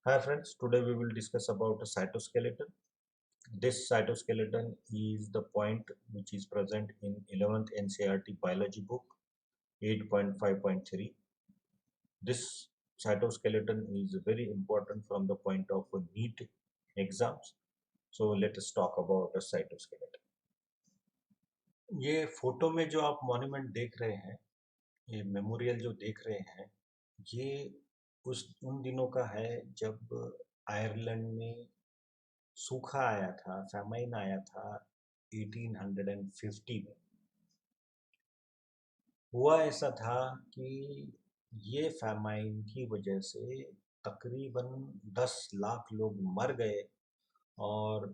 Hi friends, today we will discuss about a cytoskeleton. This cytoskeleton is the point which is present in 11th NCERT biology book 8.5.3. This cytoskeleton is very important from the point of NEET exams. So let us talk about a cytoskeleton. ये photo में जो आप monument देख रहे हैं, ये memorial जो देख रहे हैं, ये उस उन दिनों का है जब आयरलैंड में सूखा आया था, फैमाइन आया था 1850 में। हुआ ऐसा था कि ये फैमाइन की वजह से तकरीबन 10 लाख लोग मर गए और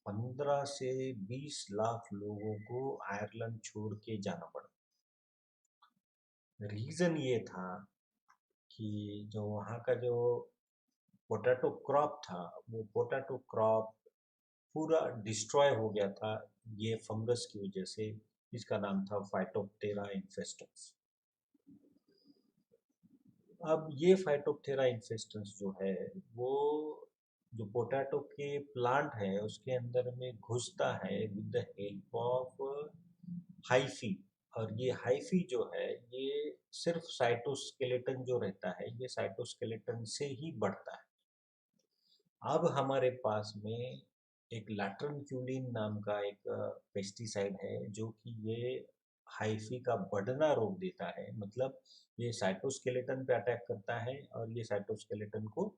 15 से 20 लाख लोगों को आयरलैंड छोड़ के जाना पड़ा। रीज़न ये था कि जो वहाँ का जो पोटैटो क्रॉप था, वो पोटैटो क्रॉप पूरा डिस्ट्रॉय हो गया था ये फंगस की वजह से। इसका नाम था फाइटोप्टेरा इन्फेस्टन्स। अब ये फाइटोप्टेरा इन्फेस्टन्स जो है वो जो पोटैटो के प्लांट है उसके अंदर में घुसता है with the help of hyphae. और ये हाइफी जो है ये सिर्फ साइटोस्केलेटन जो रहता है ये साइटोस्केलेटन से ही बढ़ता है। अब हमारे पास में एक लैट्रनक्यूलिन नाम का एक पेस्टिसाइड है जो कि ये हाइफी का बढ़ना रोक देता है। मतलब ये साइटोस्केलेटन पे अटैक करता है और ये साइटोस्केलेटन को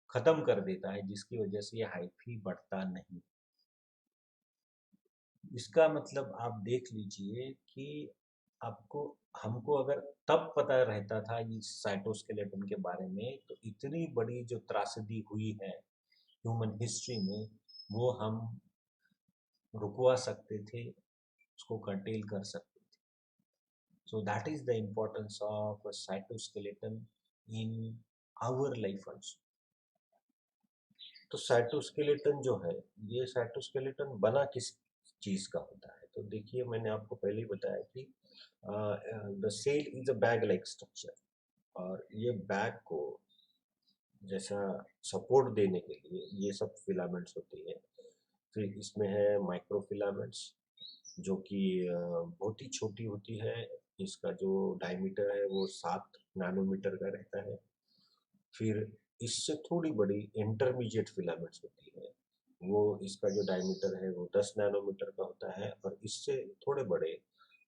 खत्म कर देता है, जिसकी वजह से ये हाइफी बढ़ता नहीं। इसका मतलब आप देख लीजिए कि आपको हमको अगर तब पता रहता था इस साइटोस्केलेटन के बारे में तो इतनी बड़ी जो त्रासदी हुई है ह्यूमन हिस्ट्री में वो हम रुकवा सकते थे, उसको कंटेन कर सकते थे। So that is the importance of cytoskeleton in our life also. तो साइटोस्केलेटन जो है ये साइटोस्केलेटन बना किस चीज का होता है, तो देखिए मैंने आपको पहले ही बताया कि the cell is a bag like structure. और ये बैग को जैसा सपोर्ट देने के लिए ये सब फिलामेंट्स होती है। फिर इसमें है माइक्रोफिलामेंट्स जो कि बहुत ही छोटी होती है। इसका जो डायमीटर है वो 7 नैनोमीटर का रहता है। फिर इससे थोड़ी बड़ी इंटरमीडिएट फिलामेंट्स होती है, वो इसका जो डायमीटर है वो 10 नैनोमीटर का होता है। और इससे थोड़े बड़े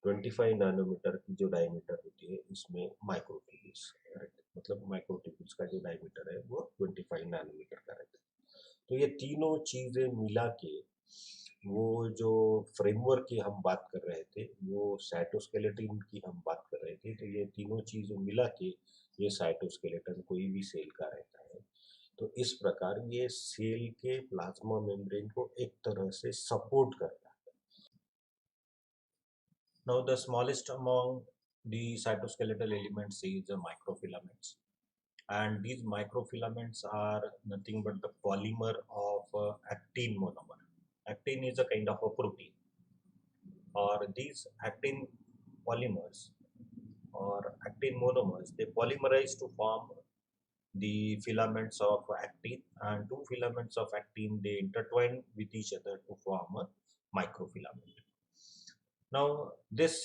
25 नैनोमीटर की जो डायमीटर होती है इसमें माइक्रोट्यूब्यूल्स रहते हैं। मतलब माइक्रोट्यूब्यूल्स का जो डायमीटर है वो 25 नैनोमीटर का रहता है। तो ये तीनों चीज़ें मिला के वो जो फ्रेमवर्क की हम बात कर रहे थे, वो साइटोस्केलेटन की हम बात कर रहे थे, तो ये तीनों चीज़ें मिला के ये साइटोस्केलेटन कोई भी सेल का रहता है। तो इस प्रकार ये सेल के प्लाज्मा मेम्ब्रेन को एक तरह से सपोर्ट करता है। Now the smallest among the cytoskeletal elements is the microfilaments, and these microfilaments are nothing but the polymer of actin monomer. Actin is a kind of a protein, or these actin polymers or actin monomers, they polymerize to form the filaments of actin, and two filaments of actin they intertwine with each other to form a microfilament. Now this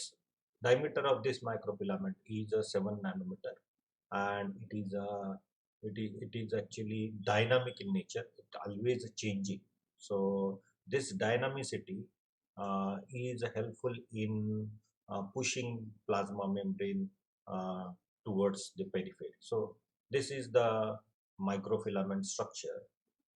diameter of this microfilament is a 7 nanometer, and it is actually dynamic in nature. It always changing. So this dynamicity is helpful in pushing plasma membrane uh, towards the periphery. So this is the microfilament structure.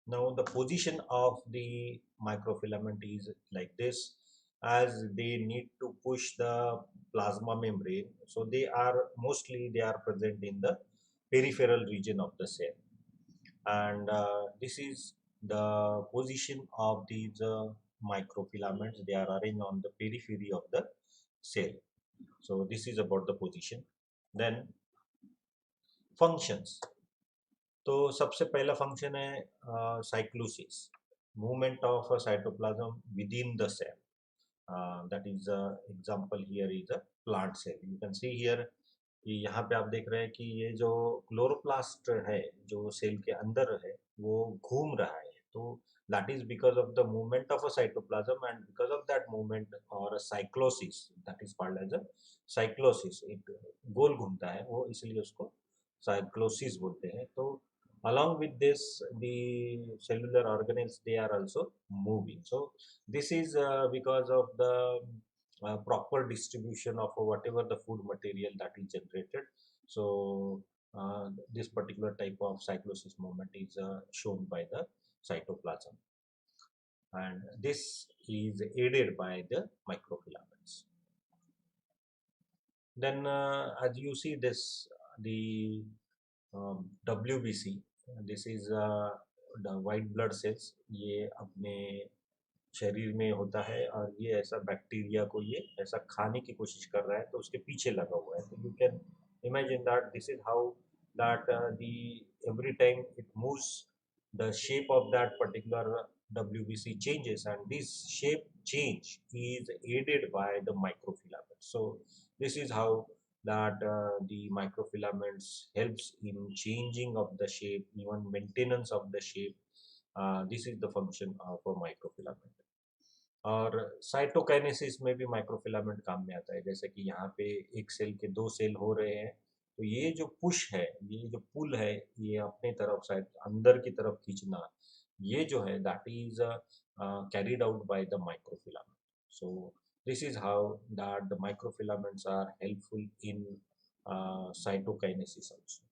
Now the position of the microfilament is like this, as they need to push the plasma membrane. So they are present in the peripheral region of the cell, and this is the position of these microfilaments. They are arranged on the periphery of the cell. So this is about the position. Then functions. तो सबसे पहला function है cyclosis, movement of cytoplasm within the cell. That is example here is a plant cell. You can see here कि यहाँ पे आप देख रहे हैं कि ये जो क्लोरोप्लास्ट है जो सेल के अंदर है वो घूम रहा है, तो that is because of the movement of a cytoplasm, and because of that movement और cyclosis, that is called as a cyclosis, एक गोल घूमता है वो, इसलिए उसको साइक्लोसिस बोलते हैं। तो along with this the cellular organelles they are also moving, so this is because of the proper distribution of whatever the food material that is generated. So this particular type of cyclosis movement is shown by the cytoplasm, and this is aided by the microfilaments. Then as you see this, the WBC, this is the white blood cells, ये अपने शरीर में होता है और ये ऐसा bacteria को ये ऐसा खाने की कोशिश कर रहा है, तो उसके पीछे लगा हुआ है। तो you can imagine that this is how that the every time it moves, the shape of that particular WBC changes, and this shape change is aided by the microfilaments. So this is how that the microfilaments helps in changing of the shape, even maintenance of the shape. This is the function of a microfilament. और cytokinesis में भी microfilament काम में आता है, जैसे कि यहाँ पे एक सेल के दो सेल हो रहे हैं, तो ये जो पुश है, ये जो पुल है, ये अपने तरफ साइड अंदर की तरफ खींचना, ये जो है that is carried out by the microfilament. So this is how that the microfilaments are helpful in cytokinesis also.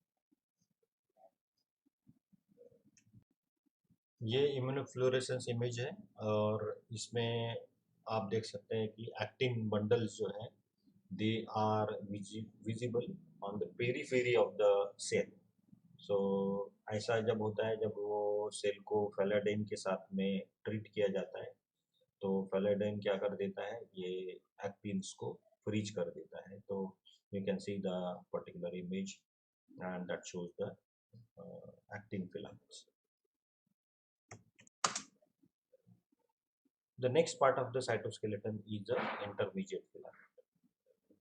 ये इम्यूनोफ्लोरेसेंस इमेज है, और इसमें आप देख सकते हैं कि एक्टिन बंडल्स जो हैं they are visible on the periphery of the cell. So ऐसा जब होता है जब वो सेल को फेलाडाइन के साथ में ट्रीट किया जाता है, तो फेलाडाइन क्या कर देता है, ये एक्टिन्स को फ्रीज कर देता है। तो you can see the particular image and that shows the actin filaments. The next part of the cytoskeleton is the intermediate filament.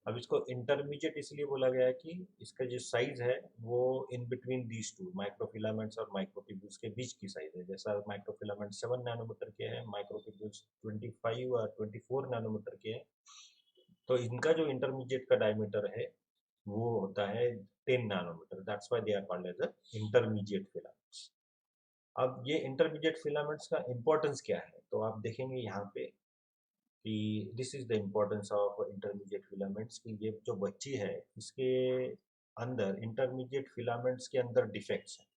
अब इसको इंटरमीडिएट इसलिए बोला गया है कि इसका जो साइज है वो in between these two microfilaments और माइक्रोट्यूब्यूल्स के बीच की साइज है। जैसा माइक्रोफिलामेंट 7 नैनोमीटर के हैं, माइक्रोट्यूब्यूल्स 25 और 24 नैनोमीटर के हैं, तो इनका जो इंटरमीडिएट का डायमीटर है वो होता है 10 nanometre. That's why they are called as a intermediate filaments. अब ये इंटरमीडिएट फिलामेंट्स का इंपॉर्टेंस क्या है, तो आप देखेंगे यहाँ पे कि this is the importance of intermediate filaments, कि ये जो बच्ची है इसके अंदर इंटरमीडिएट फिलामेंट्स के अंदर डिफेक्ट्स हैं।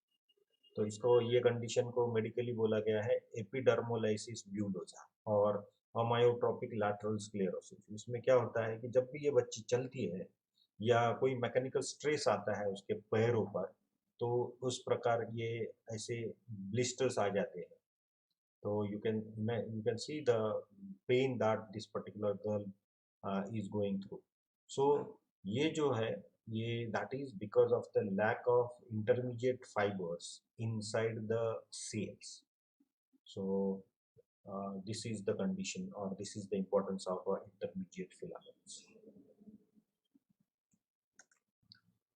तो इसको ये कंडीशन को मेडिकली बोला गया है एपिडर्मोलाइसिस ब्यूलोसा और अमायोट्रोपिक लैटरल स्क्लेरोसिस। इसमें क्या होता है कि जब भी ये बच्ची चलती है या कोई मैकेनिकल स्ट्रेस आता है उसके पैरों पर, तो उस प्रकार ये ऐसे ब्लिस्टर्स आ जाते हैं। So you can see the pain that this particular girl is going through. So ये जो है ये that is because of the lack of intermediate fibers inside the cells. So this is the condition, or this is the importance of intermediate filaments.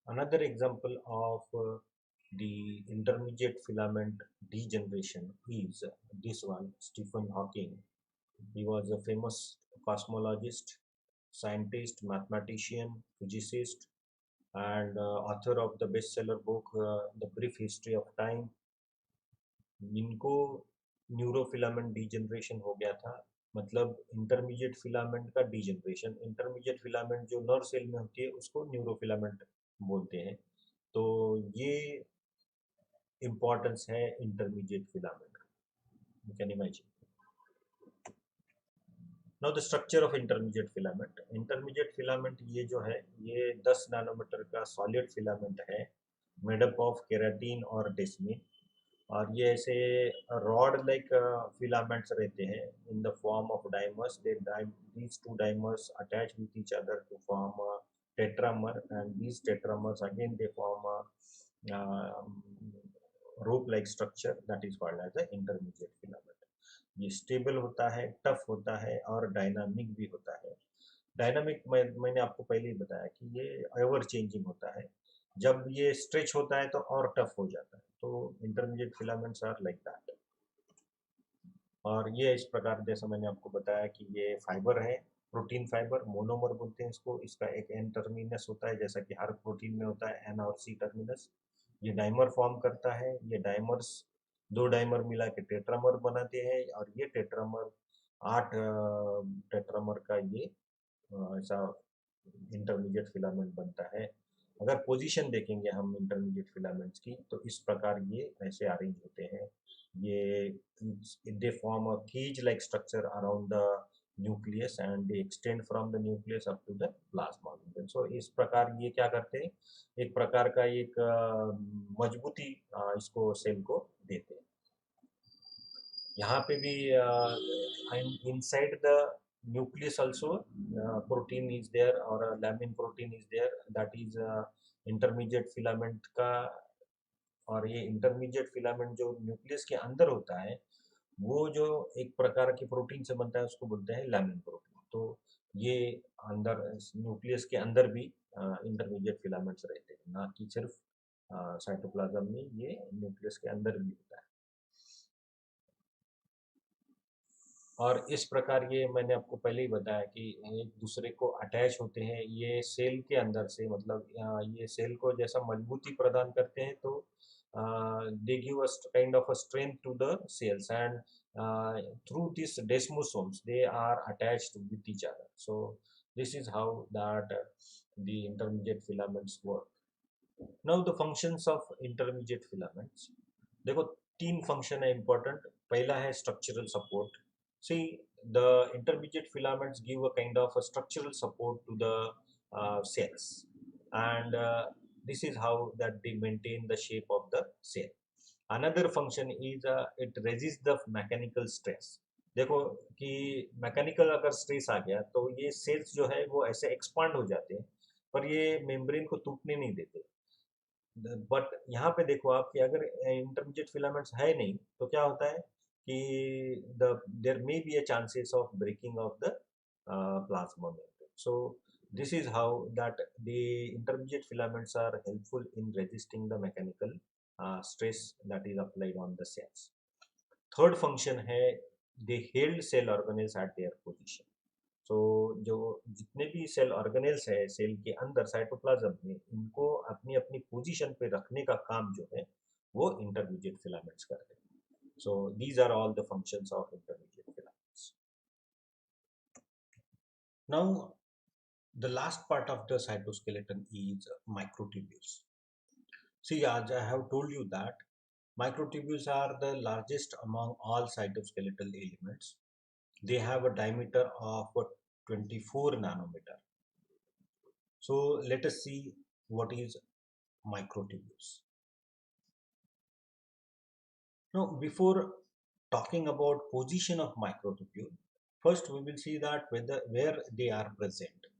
Another example of the intermediate filament degeneration is this one, Stephen Hawking. He was a famous cosmologist, scientist, mathematician, physicist, and author of the bestseller book The Brief History of Time. इनको neurofilament degeneration हो गया था, मतलब intermediate filament का degeneration. Intermediate filament जो nerve cell में होती है उसको न्यूरोफिलामेंट बोलते हैं। तो ये इम्पोर्टेंस है इंटरमीडिएट फिलामेंट का, you can imagine. Now the structure of intermediate filament. Intermediate filament ये जो है ये 10 नैनोमीटर का सॉलिड फिलामेंट है, मेड अप ऑफ केराटिन और डेस्मिन, और ये ऐसे रॉड लाइक फिलामेंट्स रहते हैं in the form of dimers. these two dimers attach with each other to form a tetramer, and these tetramers again they form a rope like structure that is called as the intermediate filament. ये stable होता है, tough होता है और dynamic भी होता है। Dynamic मैंने आपको पहले ही बताया कि ये एवर चेंजिंग होता है। जब ये स्ट्रेच होता है तो और टफ हो जाता है, तो intermediate filaments are like that. और ये इस प्रकार, जैसा मैंने आपको बताया कि ये फाइबर है, प्रोटीन फाइबर, मोनोमर बोलते हैं इसको। इसका एक एन टर्मिनस होता है, जैसा कि हर प्रोटीन में होता है एन और सी टर्मिनस। ये डाइमर फॉर्म करता है। ये डाइमर्स, दो डाइमर मिला के टेट्रामर बनाते हैं, और ये टेट्रामर 8 टेट्रामर का ये ऐसा इंटरमीडिएट फिलामेंट बनता है। अगर पोजीशन देखेंगे हम इंटरमीडिएट फिलामेंट्स की, तो इस प्रकार ये ऐसे अरेंज होते हैं। ये they form a cage like structure around the nucleus and they extend from the nucleus up to the plasma membrane. So इस प्रकार ये क्या करते हैं, एक प्रकार का एक मजबूती इसको सेल को देते हैं। यहाँ पे भी inside the nucleus also protein is there, or a lamin protein is there, that is intermediate filament का। और ये इंटरमीडिएट फिलामेंट जो न्यूक्लियस के अंदर होता है, वो जो एक प्रकार की प्रोटीन से बनता है, उसको बोलते हैं लैमिन प्रोटीन। तो ये अंदर न्यूक्लियस के अंदर भी इंटरमीडिएट फिलामेंट्स रहते हैं, ना कि सिर्फ साइटोप्लाज्म में, ये न्यूक्लियस के अंदर भी होता है। और इस प्रकार ये मैंने आपको पहले ही बताया कि एक दूसरे को अटैच होते हैं ये सेल के अंदर से, मतलब ये सेल को जैसा मजबूती प्रदान करते हैं, तो they give us kind of a strength to the cells, and through this desmosomes they are attached with each other. So this is how that the intermediate filaments work. Now the functions of intermediate filaments, देखो तीन function है important. पहला है structural support. See, the intermediate filaments give a kind of a structural support to the cells, and this is how that they maintain the shape of the cell. Another function is it resists the mechanical stress. देखो कि mechanical अगर stress आ गया तो ये sales जो है वो ऐसे एक्सपांड हो जाते हैं, पर ये मेम्ब्रेन को टूटने नहीं देते। बट यहाँ पे देखो आप कि अगर इंटरमीडिएट फिलामेंट्स है नहीं, तो क्या होता है कि there may be a chances of breaking of the plasma membrane. So this is how that the intermediate filaments are helpful in resisting the mechanical stress that is applied on the cells. Third function है, they held cell organelles at their position. तो जो जितने भी cell organelles है cell के अंदर cytoplasm में, इनको अपनी अपनी पोजीशन पे रखने का काम जो है वो इंटरमीडिएट फिलामेंट्स करते हैं। So these are all the functions of intermediate filaments. Now the last part of the cytoskeleton is microtubules. See, as I have told you that microtubules are the largest among all cytoskeletal elements. They have a diameter of 24 nanometer. So let us see what is microtubules. Now, before talking about position of microtubule, first we will see that where they are present.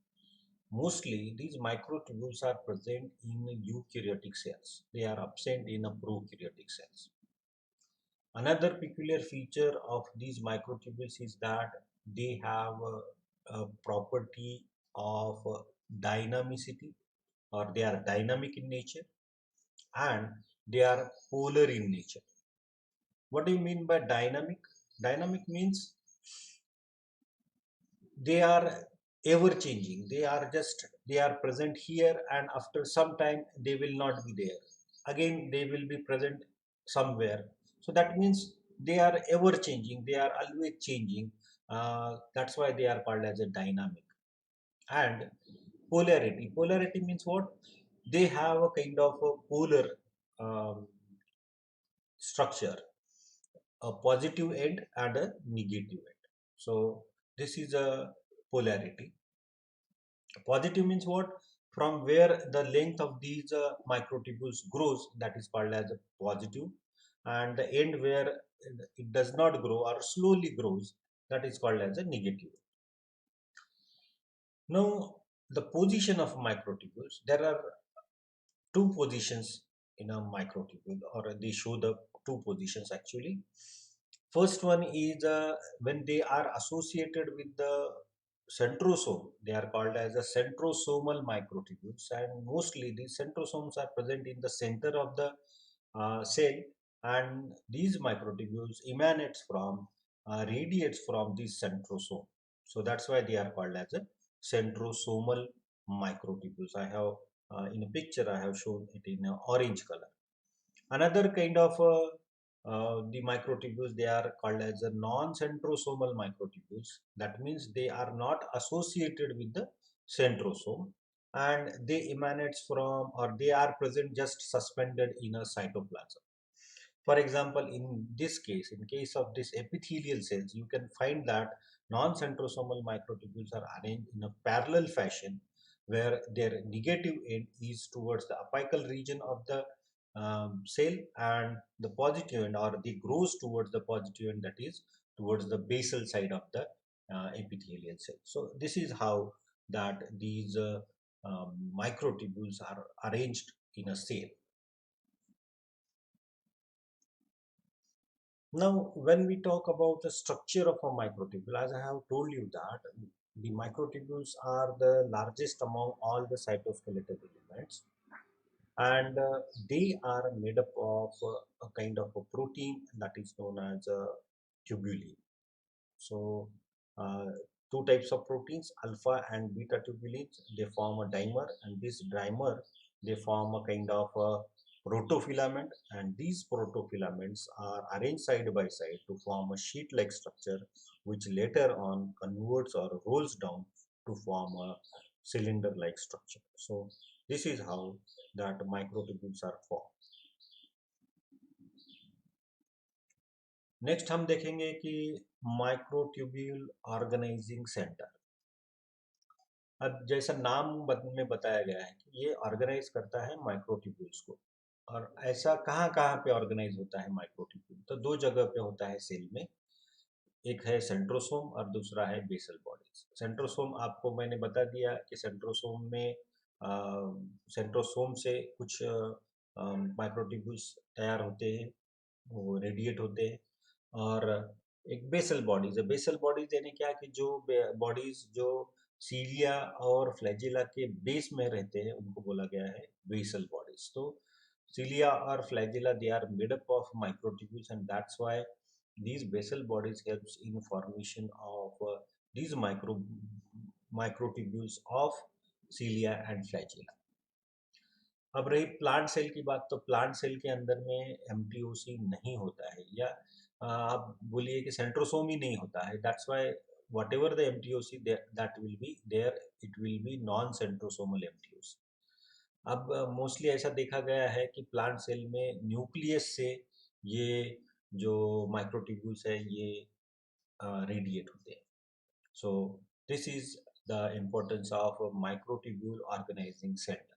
Mostly these microtubules are present in eukaryotic cells. They are absent in a prokaryotic cells. Another peculiar feature of these microtubules is that they have a property of dynamicity, or they are dynamic in nature, and they are polar in nature. What do you mean by dynamic? Dynamic means they are ever changing. They are present here, and after some time they will not be there. Again, they will be present somewhere. So that means they are ever changing. They are always changing. That's why they are called as a dynamic. And polarity. Polarity means what? They have a kind of a polar um, structure, a positive end and a negative end. So this is a polarity. Positive means what? From where the length of these microtubules grows, that is called as a positive, and the end where it does not grow or slowly grows, that is called as a negative. Now, the position of microtubules, there are two positions in a microtubule, or they show the two positions actually. First one is when they are associated with the centrosome. They are called as a centrosomal microtubules, and mostly these centrosomes are present in the center of the cell, and these microtubules emanates from radiates from this centrosome. So that's why they are called as a centrosomal microtubules. I have in a picture I have shown it in orange color. Another kind of the microtubules, they are called as a non-centrosomal microtubules. That means they are not associated with the centrosome, and they emanates from, or they are present just suspended in a cytoplasm. For example, in this case, in case of this epithelial cells, you can find that non-centrosomal microtubules are arranged in a parallel fashion, where their negative end is towards the apical region of the cell, and the positive end, or they grows towards the positive end, that is towards the basal side of the epithelial cell. So this is how that these microtubules are arranged in a cell. Now, when we talk about the structure of a microtubule, as I have told you that the microtubules are the largest among all the cytoskeletal elements, and they are made up of a kind of a protein that is known as a tubulin. So, uh, two types of proteins, alpha and beta tubulins, they form a dimer, and this dimer, they form a kind of a protofilament, and these protofilaments are arranged side by side to form a sheet-like structure, which later on converts or rolls down to form a cylinder-like structure. So this is how that microtubules are formed. Next हम देखेंगे कि microtubule organising centre. अब जैसा में बताया गया है कि ये ऑर्गेनाइज करता है माइक्रोट्यूब्यूल्स को। और ऐसा कहाँ कहाँ पे ऑर्गेनाइज होता है माइक्रोट्यूब्यूल? तो दो जगह पे होता है सेल में। एक है सेंट्रोसोम और दूसरा है बेसल बॉडीज। सेंट्रोसोम आपको मैंने बता दिया कि सेंट्रोसोम में सेंट्रोसोम से कुछ माइक्रोट्यूब्यूल्स तैयार होते हैं, वो रेडिएट होते हैं। और एक बेसल बॉडीज है। बेसल बॉडीज यानी क्या कि जो बॉडीज जो सीलिया और फ्लैजिला के बेस में रहते हैं, उनको बोला गया है बेसल बॉडीज। तो सीलिया और flagella, they are made up of microtubules, and that's why these basal bodies helps in formation of these microtubules of cilia and flagella. अब रही प्लांट सेल की बात, तो प्लांट सेल के अंदर में एमटीओसी नहीं होता है, या आप बोलिए कि सेंट्रोसोम ही नहीं होता है। That's why whatever the MTOC that will be there, it will be non centrosomal MTOC. अब मोस्टली ऐसा देखा गया है कि प्लांट सेल में न्यूक्लियस से ये जो माइक्रोट्यूब्यूल्स है ये रेडिएट होते हैं। So this is the importance of microtubule organising centre.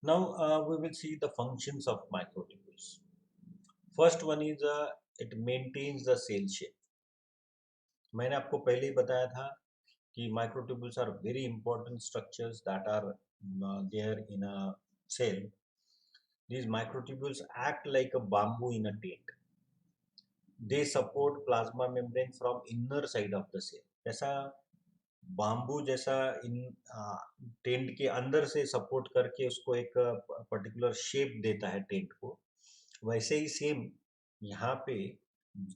Now we will see the functions of microtubules. First one is it maintains the cell shape. मैंने आपको पहले ही बताया था कि microtubules are very important structures that are there in a cell. These microtubules act like a bamboo in a tent. They support plasma membrane from inner side of the cell. ऐसा bamboo जैसा इन tent के अंदर से support करके उसको एक particular shape देता है टेंट को, वैसे ही सेम यहाँ पे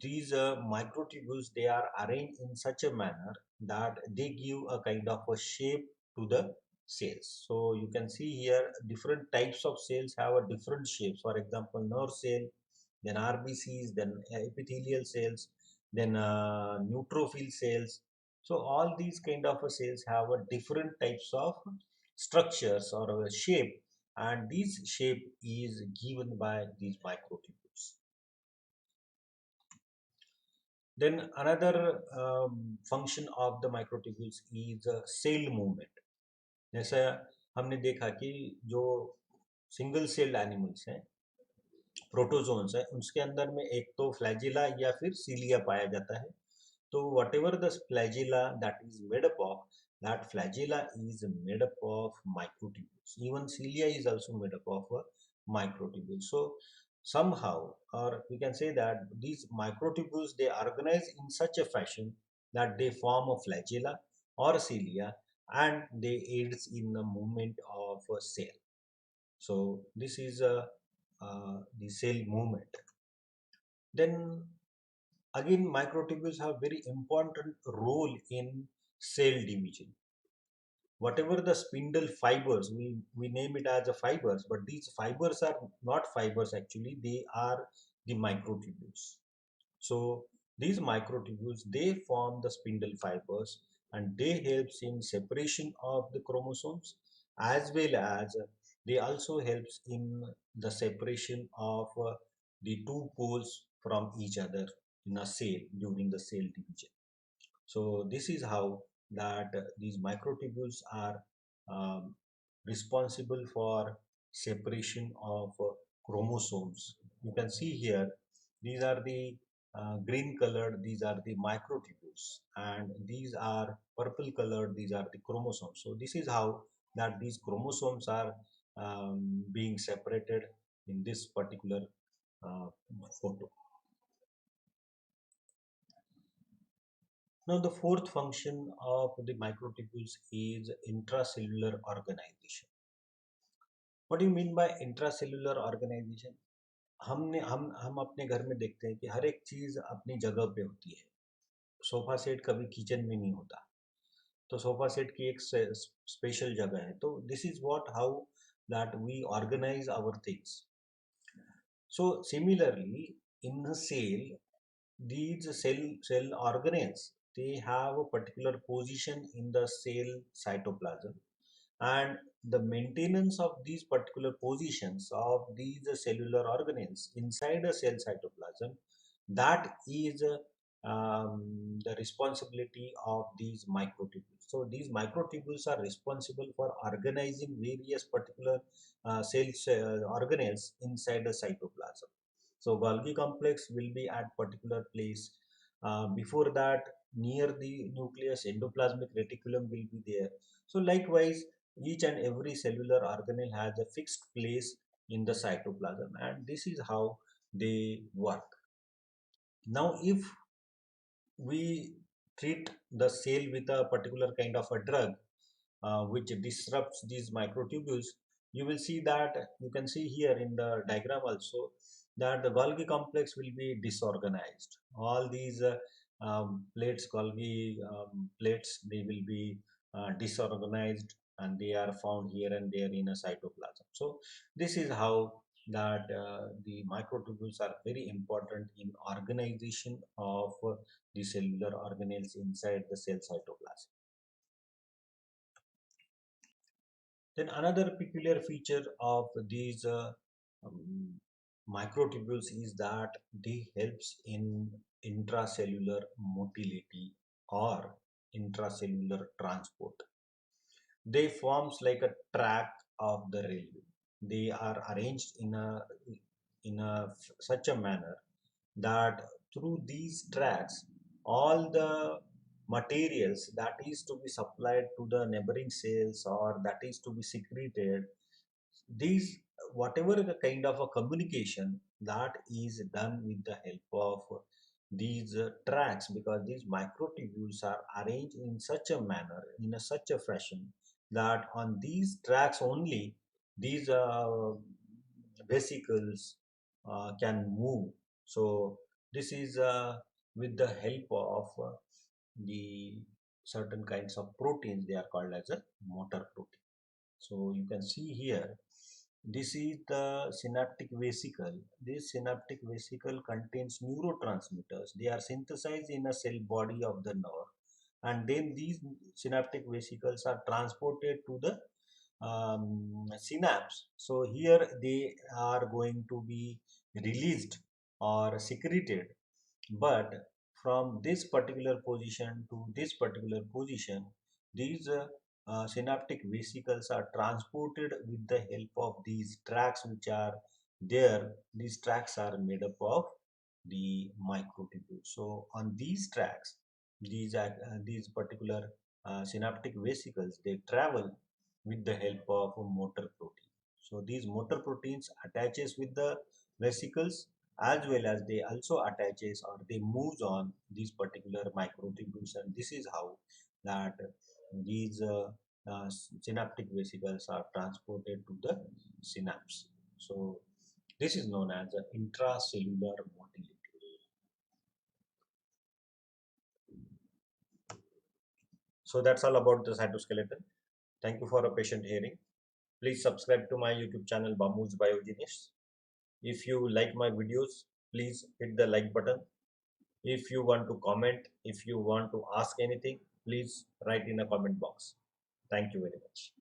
these microtubules, they are arranged in such a manner that they give a kind of a shape to the cells. So you can see here different types of cells have a different shapes. For example, nerve cell, then RBCs, then epithelial cells, then neutrophil cells. So all these kind of cells have a different types of structures or a shape, and this shape is given by these microtubules. Then another function of the microtubules is cell movement. जैसा हमने देखा कि जो single celled animals हैं, protozoans है, उसके अंदर में एक तो फ्लैजिला या फिर सीलिया पाया जाता है। तो whatever the flagella that is made up of, that flagella is made up of microtubules. Even cilia is also made up of microtubules. So somehow, or we can say that these microtubules, they organize in such a fashion that they form a flagella or cilia, and they aids in the movement of a cell. So this is the cell movement. Then again, microtubules have very important role in cell division. Whatever the spindle fibers, we name it as a fibers, but these fibers are not fibers actually, they are the microtubules. So these microtubules, they form the spindle fibers, and they helps in separation of the chromosomes, as well as they also helps in the separation of the two poles from each other in a cell during the cell division. So this is how that these microtubules are um, responsible for separation of chromosomes. You can see here, these are the green colored, these are the microtubules, and these are purple colored, these are the chromosomes. So this is how that these chromosomes are being separated in this particular uh, photo. Now, the fourth function of the microtubules is intracellular organization. What do you mean by intracellular organization? हम अपने घर में देखते हैं कि हर एक चीज अपनी जगह पे होती है. सोफा सेट कभी किचन में नहीं होता, तो सोफा सेट की एक स्पेशल जगह है. तो this is what how that we organise our things. So similarly, in a cell, these cell organelles, they have a particular position in the cell cytoplasm, and the maintenance of these particular positions of these cellular organelles inside a cell cytoplasm, that is the responsibility of these microtubules. So these microtubules are responsible for organizing various particular cells organelles inside the cytoplasm. So Golgi complex will be at particular place. Before that, near the nucleus, endoplasmic reticulum will be there. So likewise, each and every cellular organelle has a fixed place in the cytoplasm, and this is how they work. Now, if we treat the cell with a particular kind of a drug which disrupts these microtubules, you will see that, you can see here in the diagram also, that the Golgi complex will be disorganized. All these plates, Golgi plates, they will be disorganized, and they are found here and there in a cytoplasm. So this is how that the microtubules are very important in organization of the cellular organelles inside the cell cytoplasm. Then another peculiar feature of these um, microtubules is that they helps in intracellular motility or intracellular transport. They forms like a track of the railway. They are arranged in a such a manner that through these tracks, all the materials that is to be supplied to the neighboring cells or that is to be secreted, these, whatever the kind of a communication that is done with the help of these tracks, because these microtubules are arranged in such a manner, in a such a fashion, that on these tracks only these vesicles can move. So this is with the help of the certain kinds of proteins, they are called as a motor protein. So you can see here, this is the synaptic vesicle. This synaptic vesicle contains neurotransmitters. They are synthesized in a cell body of the nerve, and then these synaptic vesicles are transported to the synapse. So here they are going to be released or secreted, but from this particular position to this particular position, these synaptic vesicles are transported with the help of these tracks which are there. These tracks are made up of the microtubules. So on these tracks, these particular synaptic vesicles, they travel with the help of a motor protein. So these motor proteins attaches with the vesicles, as well as they also attaches or they moves on these particular microtubules, and this is how that these synaptic vesicles are transported to the synapse. So this is known as intracellular motility. So that's all about the cytoskeleton. Thank you for a patient hearing. Please subscribe to my YouTube channel Bamu's Biogenes. If you like my videos, please hit the like button. If you want to comment, if you want to ask anything, please write in a comment box. Thank you very much.